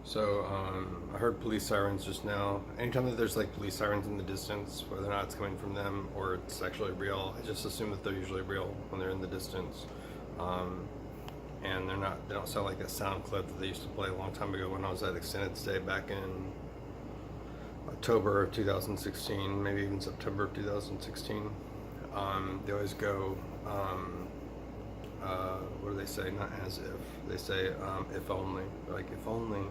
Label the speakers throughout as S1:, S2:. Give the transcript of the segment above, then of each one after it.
S1: So I heard police sirens just now. Anytime that there's like police sirens in the distance, whether or not it's coming from them or it's actually real, I just assume that they're usually real when they're in the distance. Um, and they don't sound like that sound clip that they used to play a long time ago when I was at extended stay back in October of 2016, maybe even September of 2016. They always go, what do they say? Not as if. They say, if only. Like, if only.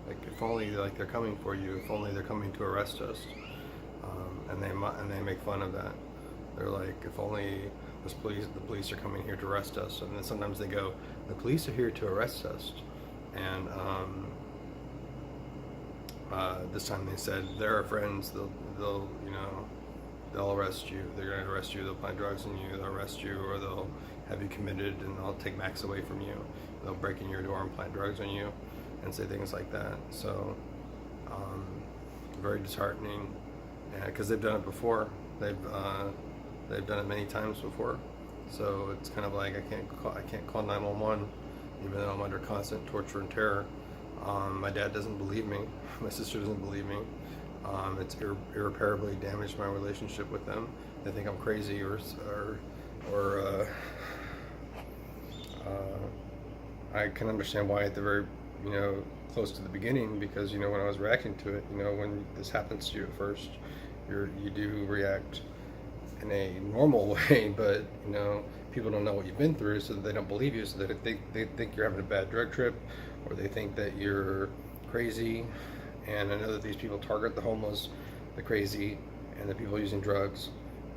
S1: Like, if only, like, they're coming for you. If only they're coming to arrest us. And they make fun of that. They're like, if only the police are coming here to arrest us. And then sometimes they go, the police are here to arrest us. And this time they said, they're our friends. They'll arrest you. They're going to arrest you. They'll plant drugs on you. They'll arrest you, or they'll have you committed, and they'll take Max away from you. They'll break in your door and plant drugs on you, and say things like that. So, very disheartening, because they've done it before. They've done it many times before. So it's kind of like I can't call 911, even though I'm under constant torture and terror. My dad doesn't believe me. My sister doesn't believe me. It's irreparably damaged my relationship with them. They think I'm crazy or I can understand why at the very, close to the beginning, because, when I was reacting to it, when this happens to you at first, you do react in a normal way, but, people don't know what you've been through, so they don't believe you, so they think you're having a bad drug trip, or they think that you're crazy. And I know that these people target the homeless, the crazy, and the people using drugs,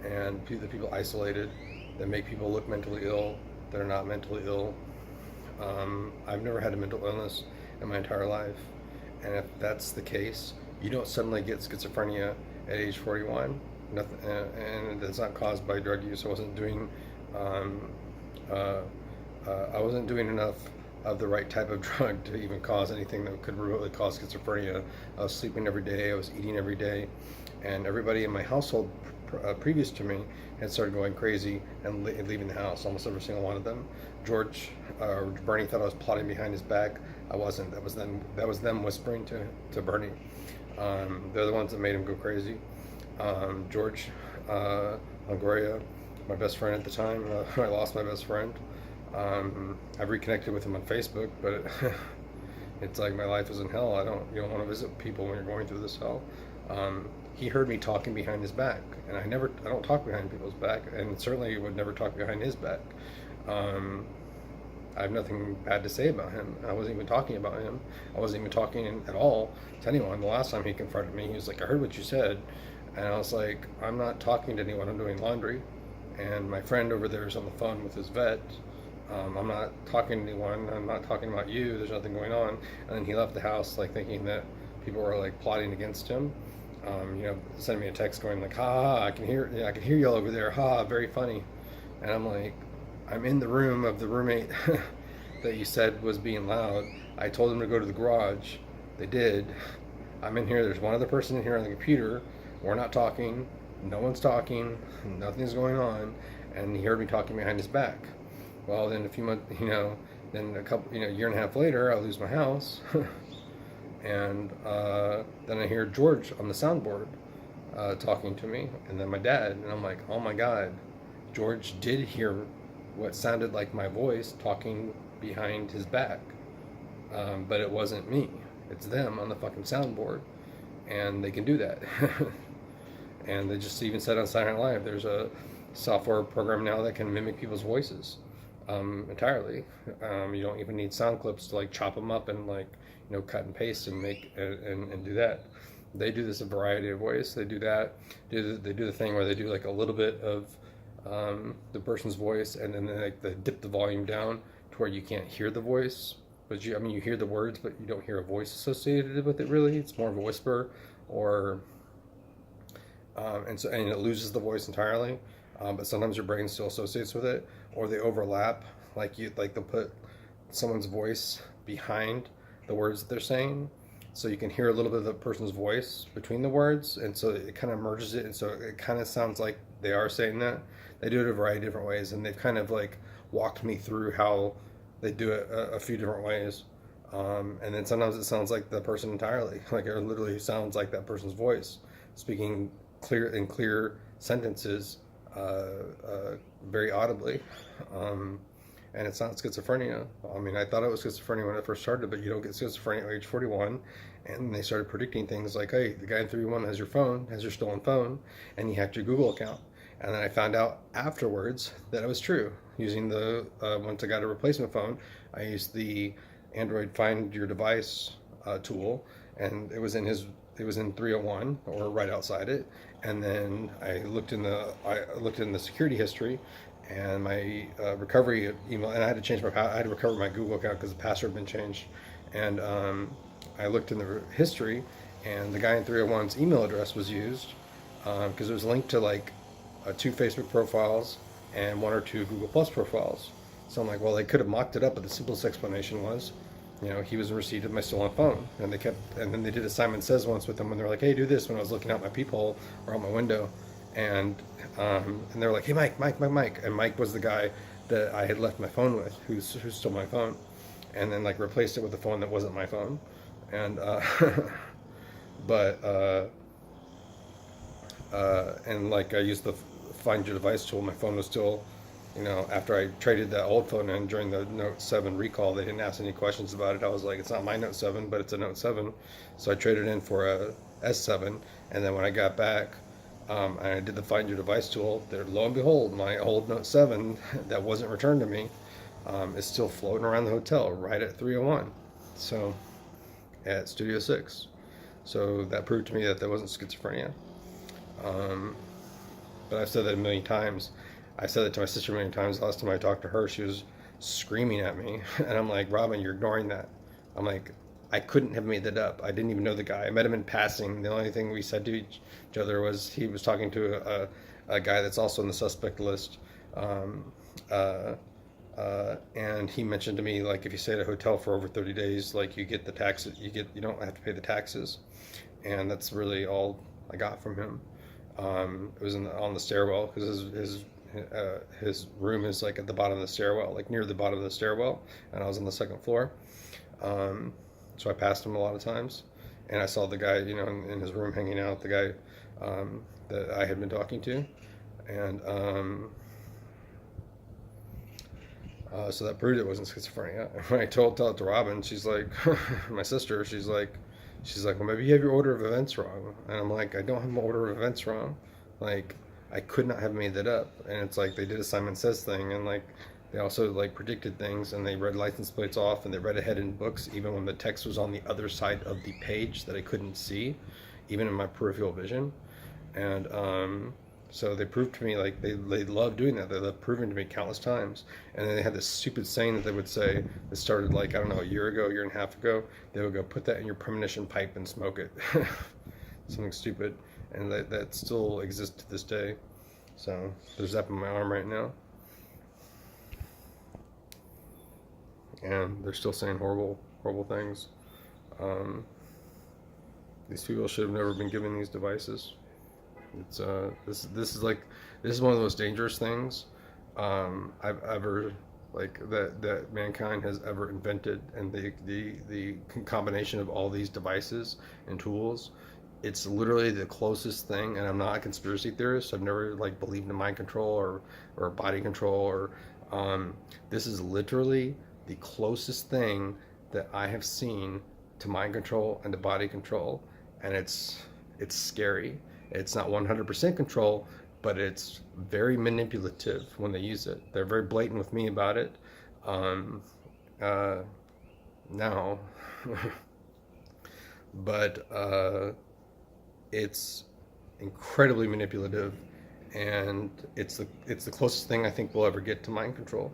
S1: and the people isolated, that make people look mentally ill that are not mentally ill. I've never had a mental illness in my entire life, and if that's the case, you don't suddenly get schizophrenia at age 41. Nothing, and it's not caused by drug use. Um, uh, I wasn't doing enough of the right type of drug to even cause anything that could remotely cause schizophrenia. I was sleeping every day, I was eating every day, and everybody in my household previous to me had started going crazy and leaving the house, almost every single one of them. Bernie thought I was plotting behind his back. I wasn't. That was them whispering to Bernie. They're the ones that made him go crazy. George Longoria, my best friend at the time, I lost my best friend. I've reconnected with him on Facebook, but it's like my life is in hell. You don't want to visit people when you're going through this hell. He heard me talking behind his back, and I don't talk behind people's back, and certainly would never talk behind his back. I have nothing bad to say about him. I wasn't even talking about him. I wasn't even talking at all to anyone. The last time he confronted me, he was like, I heard what you said. And I was like, I'm not talking to anyone. I'm doing laundry. And my friend over there is on the phone with his vet. I'm not talking to anyone. I'm not talking about you. There's nothing going on. And then he left the house like thinking that people were like plotting against him. Sending me a text going like, ha ha, I can hear y'all over there. Ha, very funny. And I'm like, I'm in the room of the roommate that you said was being loud. I told them to go to the garage. They did. I'm in here. There's one other person in here on the computer. We're not talking. No one's talking. Nothing's going on. And he heard me talking behind his back. Well, then a few months, then a couple, year and a half later, I lose my house. And then I hear George on the soundboard talking to me, and then my dad, and I'm like, oh my God, George did hear what sounded like my voice talking behind his back, but it wasn't me. It's them on the fucking soundboard, and they can do that. And they just even said on Saturday Night Live, there's a software program now that can mimic people's voices entirely. You don't even need sound clips to like chop them up and like cut and paste and make and do that. They do this a variety of ways. They do that. They do the thing where they do like a little bit of the person's voice, and then they dip the volume down to where you can't hear the voice, but you hear the words, but you don't hear a voice associated with it. Really, it's more of a whisper, or and it loses the voice entirely. But sometimes your brain still associates with it, or they overlap. They'll put someone's voice behind the words that they're saying, so you can hear a little bit of the person's voice between the words, and so it kind of merges it, and so it kind of sounds like they are saying that. They do it a variety of different ways, and they've kind of like walked me through how they do it a few different ways. And then sometimes it sounds like the person entirely, like it literally sounds like that person's voice, speaking clear sentences, very audibly. Um, and it's not schizophrenia. I mean, I thought it was schizophrenia when it first started, but you don't get schizophrenia at age 41. And they started predicting things like, hey, the guy in 3-1 has your phone, has your stolen phone, and he hacked your Google account. And then I found out afterwards that it was true. Using once I got a replacement phone, I used the Android Find Your Device tool, and it was in 301 or right outside it. And then I looked in the security history, and my recovery email, and I had to I had to recover my Google account because the password had been changed. And I looked in the history, and the guy in 301's email address was used because it was linked to like 2 Facebook profiles and 1 or 2 Google Plus profiles. So I'm like, well, they could have mocked it up, but the simplest explanation was, he was in receipt of my stolen phone. And then they did a Simon Says once with him when they're like, hey, do this, when I was looking out my peephole or out my window. And they were like, hey, Mike. And Mike was the guy that I had left my phone with, who stole my phone, and then like replaced it with a phone that wasn't my phone. And, but, and like I used the Find Your Device tool. My phone was still, after I traded that old phone in during the Note 7 recall, they didn't ask any questions about it. I was like, it's not my Note 7, but it's a Note 7. So I traded in for a S7. And then when I got back, and I did the Find Your Device tool, there, lo and behold, my old Note 7 that wasn't returned to me is still floating around the hotel right at 301. So at Studio 6. So that proved to me that wasn't schizophrenia. But I've said that a million times. I said that to my sister a million times. The last time I talked to her, she was screaming at me. And I'm like, Robin, you're ignoring that. I'm like, I couldn't have made that up. I didn't even know the guy. I met him in passing. The only thing we said to each other was he was talking to a guy that's also in the suspect list. And he mentioned to me, like, if you stay at a hotel for over 30 days, like, you get the taxes, you don't have to pay the taxes. And that's really all I got from him. It was on the stairwell, because his room is like at the bottom of the stairwell, like near the bottom of the stairwell, and I was on the second floor. So I passed him a lot of times, and I saw the guy, in his room hanging out, the guy that I had been talking to, and so that proved it wasn't schizophrenia. When I tell it to Robin, she's like, my sister, she's like, well, maybe you have your order of events wrong. And I'm like, I don't have my order of events wrong. Like, I could not have made that up. And it's like they did a Simon Says thing, and like they also like predicted things, and they read license plates off, and they read ahead in books even when the text was on the other side of the page that I couldn't see, even in my peripheral vision. And so they proved to me, like, they love doing that. They love proving to me countless times. And then they had this stupid saying that they would say that started, like, I don't know, a year and a half ago. They would go, put that in your premonition pipe and smoke it. Something stupid. And that still exists to this day. So there's that in my arm right now. And they're still saying horrible, horrible things. These people should have never been given these devices. It's this is one of the most dangerous things I've ever, like, that mankind has ever invented. And the combination of all these devices and tools, it's literally the closest thing. And I'm not a conspiracy theorist. I've never like believed in mind control or body control or this is literally the closest thing that I have seen to mind control and to body control. And it's scary. It's not 100% control, but it's very manipulative when they use it. They're very blatant with me about it now. But it's incredibly manipulative, and it's the closest thing I think we'll ever get to mind control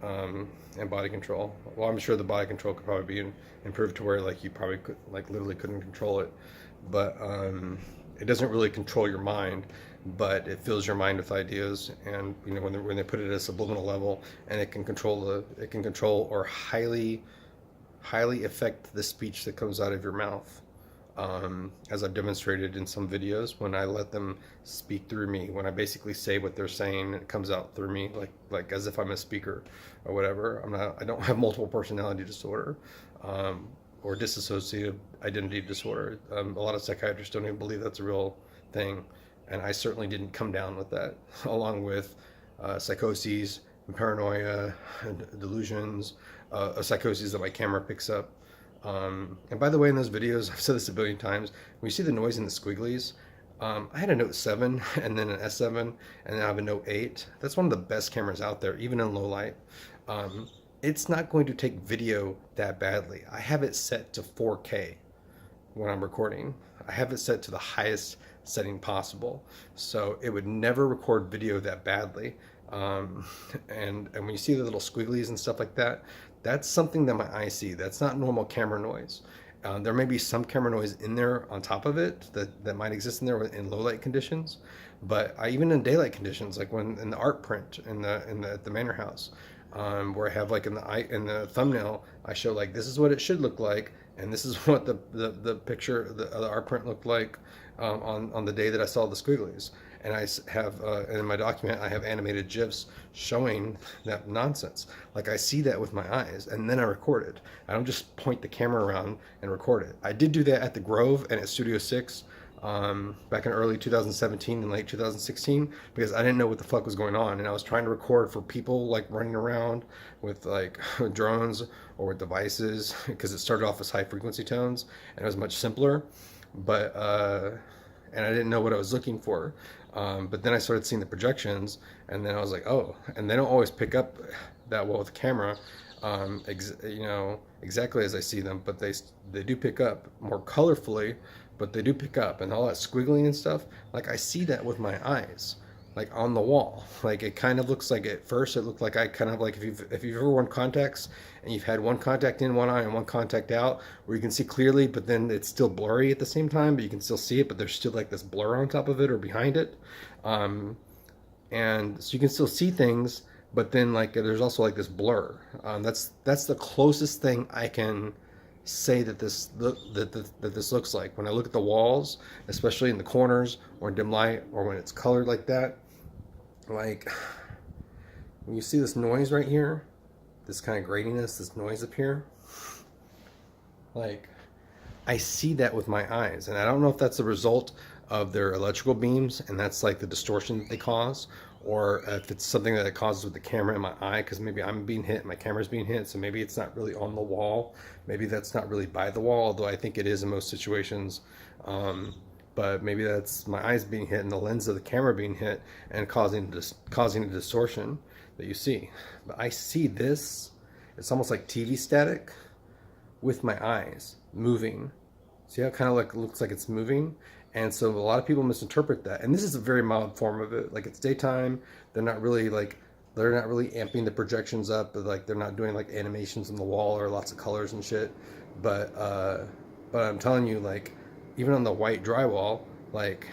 S1: and body control. Well, I'm sure the body control could probably be improved to where like you probably could, like, literally couldn't control it, but it doesn't really control your mind, but it fills your mind with ideas. And when they put it at a subliminal level, and it can control or highly affect the speech that comes out of your mouth. as I've demonstrated in some videos, when I let them speak through me, when I basically say what they're saying, it comes out through me, like as if I'm a speaker or whatever. I don't have multiple personality disorder, or dissociative identity disorder. A lot of psychiatrists don't even believe that's a real thing, and I certainly didn't come down with that, along with psychoses, and paranoia, and delusions, a psychosis that my camera picks up. And by the way, in those videos, I've said this a billion times, when you see the noise in the squigglies, I had a Note 7 and then an S7, and then I have a Note 8. That's one of the best cameras out there, even in low light. It's not going to take video that badly. I have it set to 4K when I'm recording. I have it set to the highest setting possible, so it would never record video that badly. And when you see the little squigglies and stuff like that, that's something that my eyes see. That's not normal camera noise. There may be some camera noise in there on top of it that might exist in there in low light conditions, but even in daylight conditions, like when in the art print at the manor house, where I have like in the thumbnail, I show like this is what it should look like, and this is what the picture the art print looked like on the day that I saw the squigglies. And I have in my document, I have animated GIFs showing that nonsense. Like I see that with my eyes, and then I record it. I don't just point the camera around and record it. I did do that at the Grove and at Studio 6 back in early 2017 and late 2016, because I didn't know what the fuck was going on, and I was trying to record for people like running around with like drones or with devices, because it started off as high frequency tones and it was much simpler, but and I didn't know what I was looking for. But then I started seeing the projections, and then I was like, oh, and they don't always pick up that well with the camera, exactly as I see them, but they do pick up more colorfully, but they do pick up, and all that squiggling and stuff, like I see that with my eyes, like on the wall. Like it kind of looks like, at first it looked like I kind of like, if you've ever worn contacts and you've had one contact in one eye and one contact out, where you can see clearly but then it's still blurry at the same time, but you can still see it, but there's still like this blur on top of it or behind it, and so you can still see things, but then like there's also like this blur. That's the closest thing I can say that this looks like when I look at the walls, especially in the corners or in dim light, or when it's colored like that. Like when you see this noise right here, this kind of gratiness, this noise up here, like I see that with my eyes, and I don't know if that's a result of their electrical beams, and that's like the distortion that they cause, or if it's something that it causes with the camera in my eye, because maybe I'm being hit, my camera's being hit, so maybe it's not really on the wall, maybe that's not really by the wall, although I think it is in most situations. But maybe that's my eyes being hit and the lens of the camera being hit and causing a distortion that you see. But I see this, it's almost like TV static with my eyes moving. See how it kind of like looks like it's moving? And so a lot of people misinterpret that. And this is a very mild form of it. Like it's daytime, they're not really amping the projections up, but like they're not doing like animations on the wall or lots of colors and shit. But I'm telling you, like even on the white drywall, like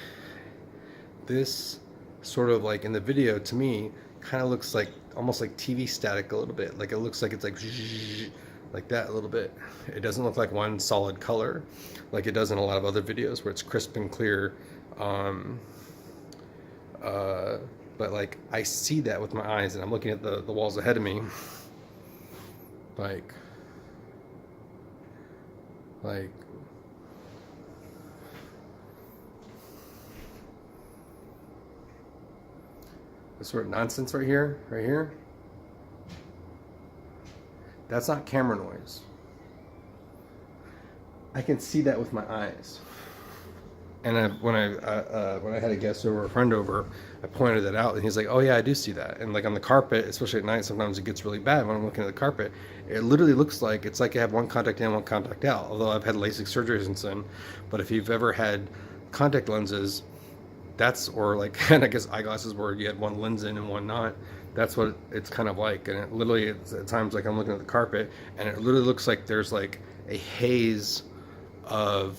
S1: this sort of like in the video, to me kind of looks like almost like TV static a little bit. Like it looks like it's like that a little bit. It doesn't look like one solid color like it does in a lot of other videos where it's crisp and clear. But like I see that with my eyes, and I'm looking at the walls ahead of me, like this sort of nonsense right here. That's not camera noise. I can see that with my eyes. And when I had a guest over, a friend over, I pointed that out, and he's like, "Oh yeah, I do see that." And like on the carpet, especially at night, sometimes it gets really bad when I'm looking at the carpet. It literally looks like it's like I have one contact in, one contact out. Although I've had LASIK surgery since then, but if you've ever had contact lenses, or like, and I guess eyeglasses where you had one lens in and one not, that's what it's kind of like. And it literally, it's at times like I'm looking at the carpet, and it literally looks like there's like a haze of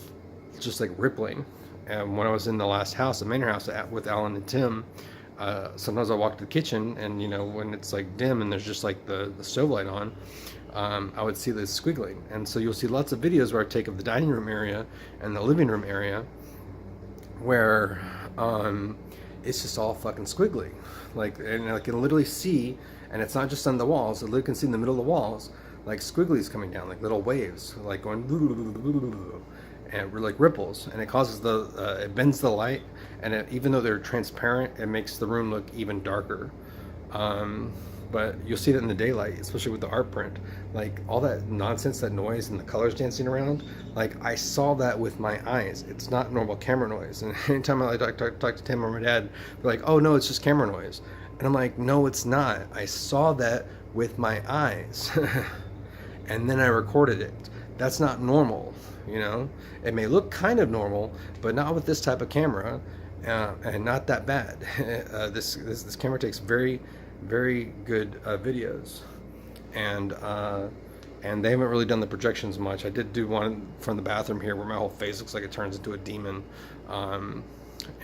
S1: just like rippling. And when I was in the last house, the manor house with Alan and Tim, sometimes I walk to the kitchen, and when it's like dim and there's just like the stove light on, I would see this squiggling. And so you'll see lots of videos where I take of the dining room area and the living room area where it's just all fucking squiggly. Like, and I can literally see, and it's not just on the walls, I literally can see in the middle of the walls, like squigglies coming down, like little waves, like going, and we're like ripples, and it causes it bends the light, and even though they're transparent, it makes the room look even darker. But you'll see it in the daylight, especially with the art print. Like all that nonsense, that noise and the colors dancing around, like I saw that with my eyes. It's not normal camera noise. And anytime I talk to Tim or my dad, they're like, oh no, it's just camera noise. And I'm like, no, it's not. I saw that with my eyes. And then I recorded it. That's not normal, you know? It may look kind of normal, but not with this type of camera, and not that bad. This camera takes very good videos, and they haven't really done the projections much. I did do one from the bathroom here where my whole face looks like it turns into a demon, and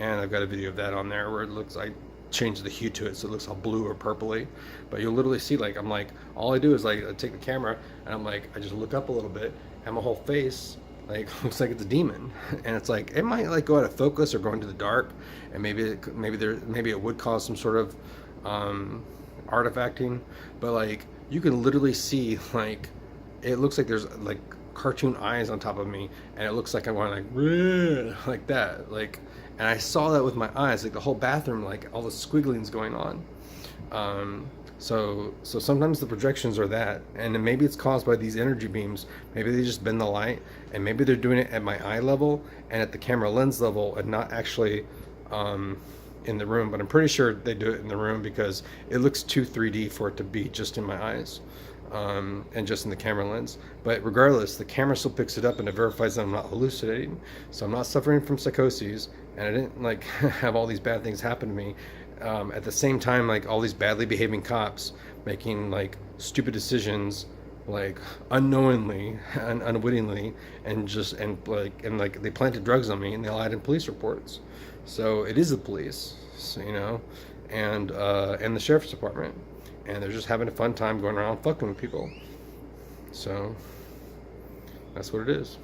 S1: I've got a video of that on there where it looks, I changed the hue to it so it looks all blue or purpley, but you'll literally see, like, I'm like, all I do is like I take the camera and I'm like, I just look up a little bit and my whole face like looks like it's a demon. And it's like, it might like go out of focus or go into the dark, and maybe it would cause some sort of artifacting, but like you can literally see, like, it looks like there's like cartoon eyes on top of me, and it looks like I'm going like that, like, and I saw that with my eyes, like the whole bathroom, like all the squigglings going on. So sometimes the projections are that, and then maybe it's caused by these energy beams. Maybe they just bend the light, and maybe they're doing it at my eye level and at the camera lens level, and not actually in the room. But I'm pretty sure they do it in the room because it looks too 3D for it to be just in my eyes, and just in the camera lens. But regardless, the camera still picks it up and it verifies that I'm not hallucinating. So I'm not suffering from psychoses, and I didn't like have all these bad things happen to me. At the same time, like all these badly behaving cops making like stupid decisions, like unknowingly and unwittingly, and like they planted drugs on me and they lied in police reports. So it is the police, so, you know, and the sheriff's department, and they're just having a fun time going around fucking with people. So that's what it is.